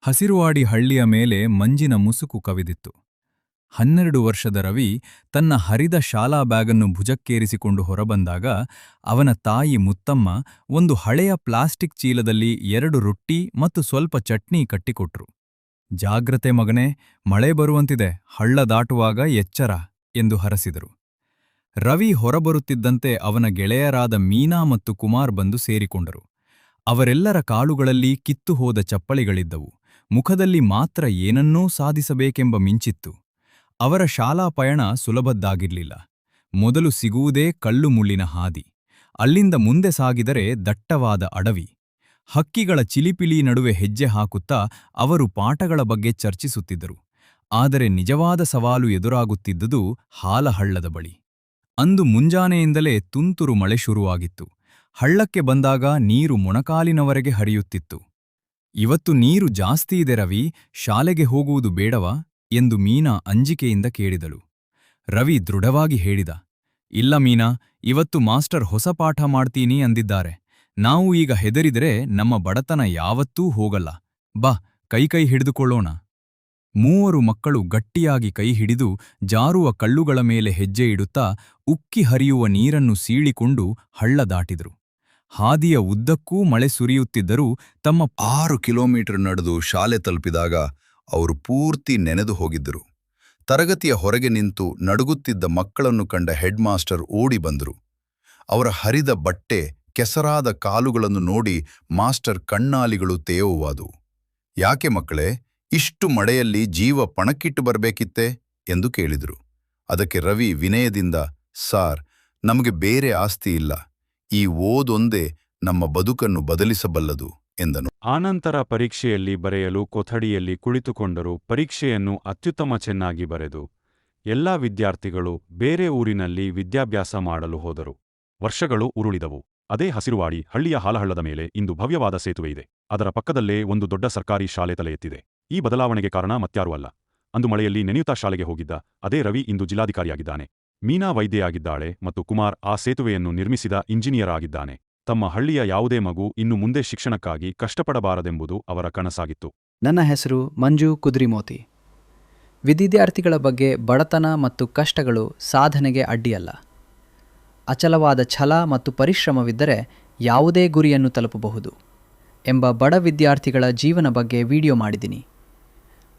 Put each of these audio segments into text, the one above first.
ಹಸಿರುವಾಡಿ ಹಳ್ಳಿಯ ಮೇಲೆ ಮಂಜಿನ ಮುಸುಕು ಕವಿದಿತ್ತು. 12 ವರ್ಷದ ರವಿ ತನ್ನ ಹರಿದ ಶಾಲಾ ಬ್ಯಾಗನ್ನು ಭುಜಕ್ಕೇರಿಸಿಕೊಂಡು ಹೊರಬಂದಾಗ ಅವನ ತಾಯಿ ಮುತ್ತಮ್ಮ ಒಂದು ಹಳೆಯ ಪ್ಲಾಸ್ಟಿಕ್ ಚೀಲದಲ್ಲಿ 2 ರೊಟ್ಟಿ ಮತ್ತು ಸ್ವಲ್ಪ ಚಟ್ನಿ ಕಟ್ಟಿಕೊಟ್ರು. ಜಾಗ್ರತೆ ಮಗನೇ, ಮಳೆ ಬರುವಂತಿದೆ, ಹಳ್ಳ ದಾಟುವಾಗ ಎಚ್ಚರ ಎಂದು ಹರಸಿದರು. ರವಿ ಹೊರಬರುತ್ತಿದ್ದಂತೆ ಅವನ ಗೆಳೆಯರಾದ ಮೀನಾ ಮತ್ತು ಕುಮಾರ್ ಬಂದು ಸೇರಿಕೊಂಡರು. ಅವರೆಲ್ಲರ ಕಾಲುಗಳಲ್ಲಿ ಕಿತ್ತುಹೋದ ಚಪ್ಪಳಿಗಳಿದ್ದವು. ಮುಖದಲ್ಲಿ ಮಾತ್ರ ಏನನ್ನೂ ಸಾಧಿಸಬೇಕೆಂಬ ಮಿಂಚಿತ್ತು. ಅವರ ಶಾಲಾ ಪಯಣ ಸುಲಭದ್ದಾಗಿರಲಿಲ್ಲ. ಮೊದಲು ಸಿಗುವುದೇ ಕಲ್ಲು ಮುಳ್ಳಿನ ಹಾದಿ. ಅಲ್ಲಿಂದ ಮುಂದೆ ಸಾಗಿದರೆ ದಟ್ಟವಾದ ಅಡವಿ. ಹಕ್ಕಿಗಳ ಚಿಲಿಪಿಲಿ ನಡುವೆ ಹೆಜ್ಜೆ ಹಾಕುತ್ತಾ ಅವರು ಪಾಠಗಳ ಬಗ್ಗೆ ಚರ್ಚಿಸುತ್ತಿದ್ದರು. ಆದರೆ ನಿಜವಾದ ಸವಾಲು ಎದುರಾಗುತ್ತಿದ್ದುದು ಹಾಲಹಳ್ಳದ ಬಳಿ. ಅಂದು ಮುಂಜಾನೆಯಿಂದಲೇ ತುಂತುರು ಮಳೆ ಶುರುವಾಗಿತ್ತು. ಹಳ್ಳಕ್ಕೆ ಬಂದಾಗ ನೀರು ಮೊಣಕಾಲಿನವರೆಗೆ ಹರಿಯುತ್ತಿತ್ತು. ಇವತ್ತು ನೀರು ಜಾಸ್ತಿ ಇದೆ ರವಿ, ಶಾಲೆಗೆ ಹೋಗುವುದು ಬೇಡವಾ ಎಂದು ಮೀನಾ ಅಂಜಿಕೆಯಿಂದ ಕೇಳಿದಳು. ರವಿ ದೃಢವಾಗಿ ಹೇಳಿದ, ಇಲ್ಲ ಮೀನಾ, ಇವತ್ತು ಮಾಸ್ಟರ್ ಹೊಸ ಪಾಠ ಮಾಡ್ತೀನಿ ಅಂದಿದ್ದಾರೆ. ನಾವು ಈಗ ಹೆದರಿದರೆ ನಮ್ಮ ಬಡತನ ಯಾವತ್ತೂ ಹೋಗಲ್ಲ. ಬಾ, ಕೈ ಹಿಡಿದುಕೊಳ್ಳೋಣ. 3 ಮಕ್ಕಳು ಗಟ್ಟಿಯಾಗಿ ಕೈ ಹಿಡಿದು ಜಾರುವ ಕಲ್ಲುಗಳ ಮೇಲೆ ಹೆಜ್ಜೆ ಇಡುತ್ತಾ ಉಕ್ಕಿ ಹರಿಯುವ ನೀರನ್ನು ಸೀಳಿಕೊಂಡು ಹಳ್ಳ ದಾಟಿದರು. ಹಾದಿಯ ಉದ್ದಕ್ಕೂ ಮಳೆ ಸುರಿಯುತ್ತಿದ್ದರೂ ತಮ್ಮ 6 ಕಿಲೋಮೀಟರ್ ನಡೆದು ಶಾಲೆ ತಲುಪಿದಾಗ ಅವರು ಪೂರ್ತಿ ನೆನೆದು ಹೋಗಿದ್ದರು. ತರಗತಿಯ ಹೊರಗೆ ನಿಂತು ನಡುಗುತ್ತಿದ್ದ ಮಕ್ಕಳನ್ನು ಕಂಡ ಹೆಡ್ ಮಾಸ್ಟರ್ ಓಡಿ ಬಂದರು. ಅವರ ಹರಿದ ಬಟ್ಟೆ, ಕೆಸರಾದ ಕಾಲುಗಳನ್ನು ನೋಡಿ ಮಾಸ್ಟರ್ ಕಣ್ಣಾಲಿಗಳು ತೇಯುವಾದವು. ಯಾಕೆ ಮಕ್ಕಳೇ, ಇಷ್ಟು ಮಳೆಯಲ್ಲಿ ಜೀವ ಪಣಕ್ಕಿಟ್ಟು ಬರಬೇಕಿತ್ತೆ ಎಂದು ಕೇಳಿದರು. ಅದಕ್ಕೆ ರವಿ ವಿನಯದಿಂದ, ಸಾರ್, ನಮಗೆ ಬೇರೆ ಆಸ್ತಿ ಇಲ್ಲ, ಈ ಓದೊಂದೇ ನಮ್ಮ ಬದುಕನ್ನು ಬದಲಿಸಬಲ್ಲದು ಎಂದನು. ಆನಂತರ ಪರೀಕ್ಷೆಯಲ್ಲಿ ಬರೆಯಲು ಕೊಠಡಿಯಲ್ಲಿ ಕುಳಿತುಕೊಂಡರು. ಪರೀಕ್ಷೆಯನ್ನು ಅತ್ಯುತ್ತಮ ಚೆನ್ನಾಗಿ ಬರೆದು ಎಲ್ಲಾ ವಿದ್ಯಾರ್ಥಿಗಳು ಬೇರೆ ಊರಿನಲ್ಲಿ ವಿದ್ಯಾಭ್ಯಾಸ ಮಾಡಲು ಹೋದರು. ವರ್ಷಗಳು ಉರುಳಿದವು. ಅದೇ ಹಸಿರುವಾಡಿ ಹಳ್ಳಿಯ ಹಾಲಹಳ್ಳದ ಮೇಲೆ ಇಂದು ಭವ್ಯವಾದ ಸೇತುವೆ ಇದೆ. ಅದರ ಪಕ್ಕದಲ್ಲೇ ಒಂದು ದೊಡ್ಡ ಸರ್ಕಾರಿ ಶಾಲೆ ತಲೆ ಎತ್ತಿದೆ. ಈ ಬದಲಾವಣೆಗೆ ಕಾರಣ ಮತ್ಯಾರೂ ಅಲ್ಲ. ಅಂದು ಮಳೆಯಲ್ಲಿ ನೆನೆಯುತ್ತಾ ಶಾಲೆಗೆ ಹೋಗಿದ್ದ ಅದೇ ರವಿ ಇಂದು ಜಿಲ್ಲಾಧಿಕಾರಿಯಾಗಿದ್ದಾನೆ. ಮೀನಾ ವೈದ್ಯೆಯಾಗಿದ್ದಾಳೆ ಮತ್ತು ಕುಮಾರ್ ಆ ಸೇತುವೆಯನ್ನು ನಿರ್ಮಿಸಿದ ಇಂಜಿನಿಯರ್ ಆಗಿದ್ದಾನೆ. ತಮ್ಮ ಹಳ್ಳಿಯ ಯಾವುದೇ ಮಗು ಇನ್ನು ಮುಂದೆ ಶಿಕ್ಷಣಕ್ಕಾಗಿ ಕಷ್ಟಪಡಬಾರದೆಂಬುದು ಅವರ ಕನಸಾಗಿತ್ತು. ನನ್ನ ಹೆಸರು ಮಂಜು ಕುದ್ರಿಮೋತಿ. ವಿದ್ಯಾರ್ಥಿಗಳ ಬಗ್ಗೆ ಬಡತನ ಮತ್ತು ಕಷ್ಟಗಳು ಸಾಧನೆಗೆ ಅಡ್ಡಿಯಲ್ಲ. ಅಚಲವಾದ ಛಲ ಮತ್ತು ಪರಿಶ್ರಮವಿದ್ದರೆ ಯಾವುದೇ ಗುರಿಯನ್ನು ತಲುಪಬಹುದು ಎಂಬ ಬಡ ವಿದ್ಯಾರ್ಥಿಗಳ ಜೀವನ ಬಗ್ಗೆ ವಿಡಿಯೋ ಮಾಡಿದ್ದೀನಿ.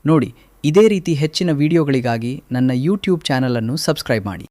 ನೋಡಿ, ಇದೇ ರೀತಿ ಹೆಚ್ಚಿನ ವಿಡಿಯೋಗಳಿಗಾಗಿ ನನ್ನ ಯೂಟ್ಯೂಬ್ ಚಾನಲನ್ನು ಸಬ್ಸ್ಕ್ರೈಬ್ ಮಾಡಿ.